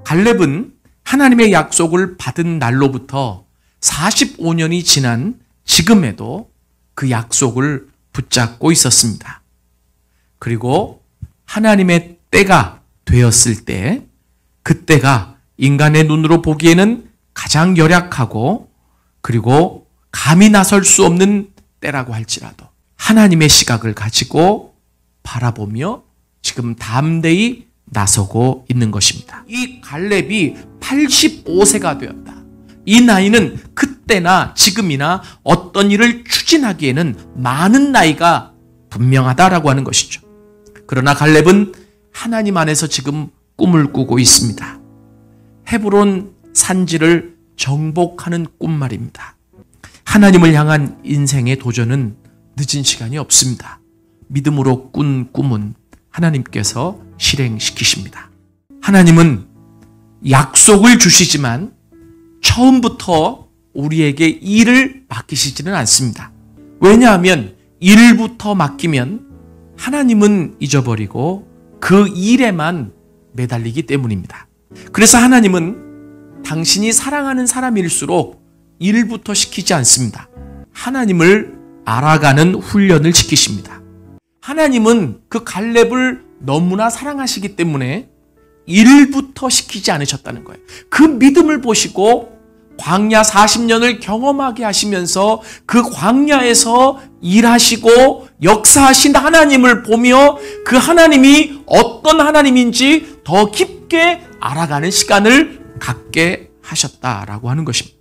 갈렙은 하나님의 약속을 받은 날로부터 45년이 지난 지금에도 그 약속을 붙잡고 있었습니다. 그리고 하나님의 때가 되었을 때, 그때가 인간의 눈으로 보기에는 가장 열악하고 그리고 감히 나설 수 없는 때라고 할지라도 하나님의 시각을 가지고 바라보며 지금 담대히 나서고 있는 것입니다. 이 갈렙이 85세가 되었다. 이 나이는 그때나 지금이나 어떤 일을 추진하기에는 많은 나이가 분명하다라고 하는 것이죠. 그러나 갈렙은 하나님 안에서 지금 꿈을 꾸고 있습니다. 헤브론 산지를 정복하는 꿈 말입니다. 하나님을 향한 인생의 도전은 늦은 시간이 없습니다. 믿음으로 꾼 꿈은 하나님께서 실행시키십니다. 하나님은 약속을 주시지만 처음부터 우리에게 일을 맡기시지는 않습니다. 왜냐하면 일부터 맡기면 하나님은 잊어버리고 그 일에만 매달리기 때문입니다. 그래서 하나님은 당신이 사랑하는 사람일수록 일부터 시키지 않습니다. 하나님을 알아가는 훈련을 시키십니다. 하나님은 그 갈렙을 너무나 사랑하시기 때문에 일부터 시키지 않으셨다는 거예요. 그 믿음을 보시고 광야 40년을 경험하게 하시면서 그 광야에서 일하시고 역사하신 하나님을 보며 그 하나님이 어떤 하나님인지 더 깊게 알아가는 시간을 갖게 하셨다라고 하는 것입니다.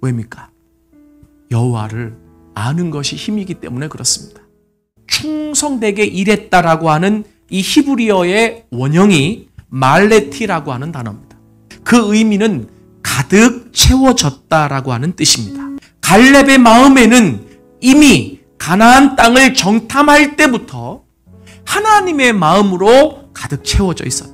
왜입니까? 여호와를 아는 것이 힘이기 때문에 그렇습니다. 충성되게 일했다라고 하는 이 히브리어의 원형이 말레티라고 하는 단어입니다. 그 의미는 가득 채워졌다라고 하는 뜻입니다. 갈렙의 마음에는 이미 가나안 땅을 정탐할 때부터 하나님의 마음으로 가득 채워져 있었다.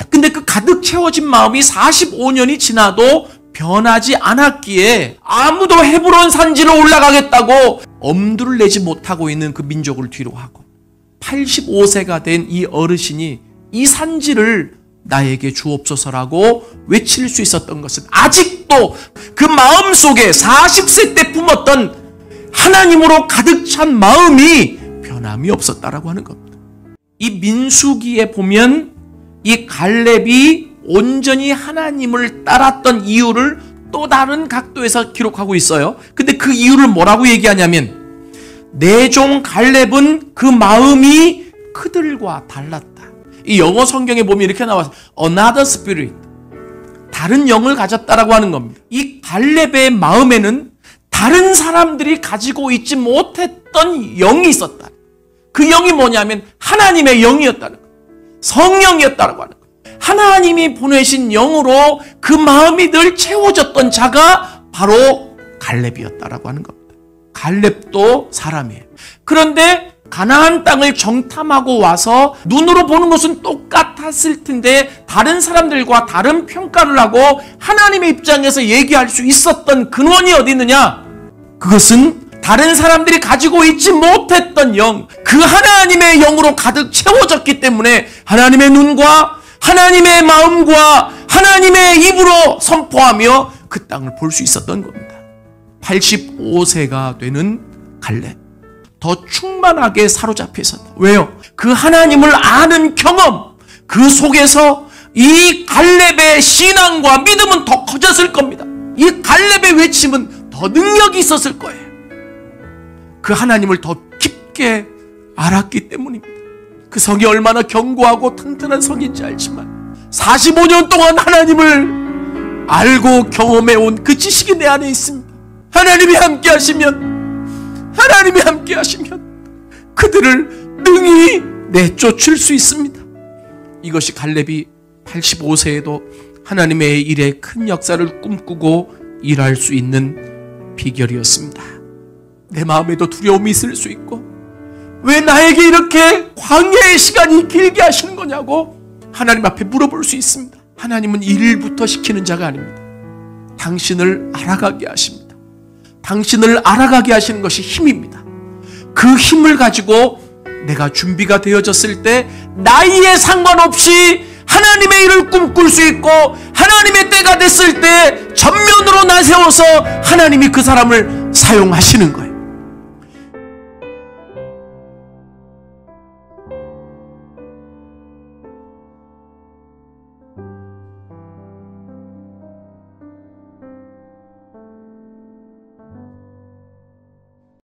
근데 그 가득 채워진 마음이 45년이 지나도 변하지 않았기에 아무도 헤브론 산지로 올라가겠다고 엄두를 내지 못하고 있는 그 민족을 뒤로 하고 85세가 된 이 어르신이 이 산지를 나에게 주옵소서라고 외칠 수 있었던 것은 아직도 그 마음속에 40세 때 품었던 하나님으로 가득 찬 마음이 변함이 없었다라고 하는 겁니다. 이 민수기에 보면 이 갈렙이 온전히 하나님을 따랐던 이유를 또 다른 각도에서 기록하고 있어요. 근데 그 이유를 뭐라고 얘기하냐면 내 종 갈렙은 그 마음이 그들과 달랐다. 이 영어 성경에 보면 이렇게 나와서 another spirit, 다른 영을 가졌다라고 하는 겁니다. 이 갈렙의 마음에는 다른 사람들이 가지고 있지 못했던 영이 있었다. 그 영이 뭐냐면 하나님의 영이었다는 거예요. 성령이었다라고 하는 거예요. 하나님이 보내신 영으로 그 마음이 늘 채워졌던 자가 바로 갈렙이었다라고 하는 겁니다. 갈렙도 사람이에요. 그런데 가나안 땅을 정탐하고 와서 눈으로 보는 것은 똑같았을 텐데 다른 사람들과 다른 평가를 하고 하나님의 입장에서 얘기할 수 있었던 근원이 어디 있느냐? 그것은 다른 사람들이 가지고 있지 못했던 영, 그 하나님의 영으로 가득 채워졌기 때문에 하나님의 눈과 하나님의 마음과 하나님의 입으로 선포하며 그 땅을 볼 수 있었던 겁니다. 85세가 되는 갈렙, 더 충만하게 사로잡혀 있었다. 왜요? 그 하나님을 아는 경험, 그 속에서 이 갈렙의 신앙과 믿음은 더 커졌을 겁니다. 이 갈렙의 외침은 더 능력이 있었을 거예요. 그 하나님을 더 깊게 알았기 때문입니다. 그 성이 얼마나 견고하고 튼튼한 성인지 알지만 45년 동안 하나님을 알고 경험해온 그 지식이 내 안에 있습니다. 하나님이 함께 하시면 그들을 능히 내쫓을 수 있습니다. 이것이 갈렙이 85세에도 하나님의 일에 큰 역사를 꿈꾸고 일할 수 있는 비결이었습니다. 내 마음에도 두려움이 있을 수 있고 왜 나에게 이렇게 광야의 시간이 길게 하시는 거냐고 하나님 앞에 물어볼 수 있습니다. 하나님은 일부터 시키는 자가 아닙니다. 당신을 알아가게 하십니다. 당신을 알아가게 하시는 것이 힘입니다. 그 힘을 가지고 내가 준비가 되어졌을 때 나이에 상관없이 하나님의 일을 꿈꿀 수 있고 하나님의 때가 됐을 때 전면으로 나세워서 하나님이 그 사람을 사용하시는 거예요.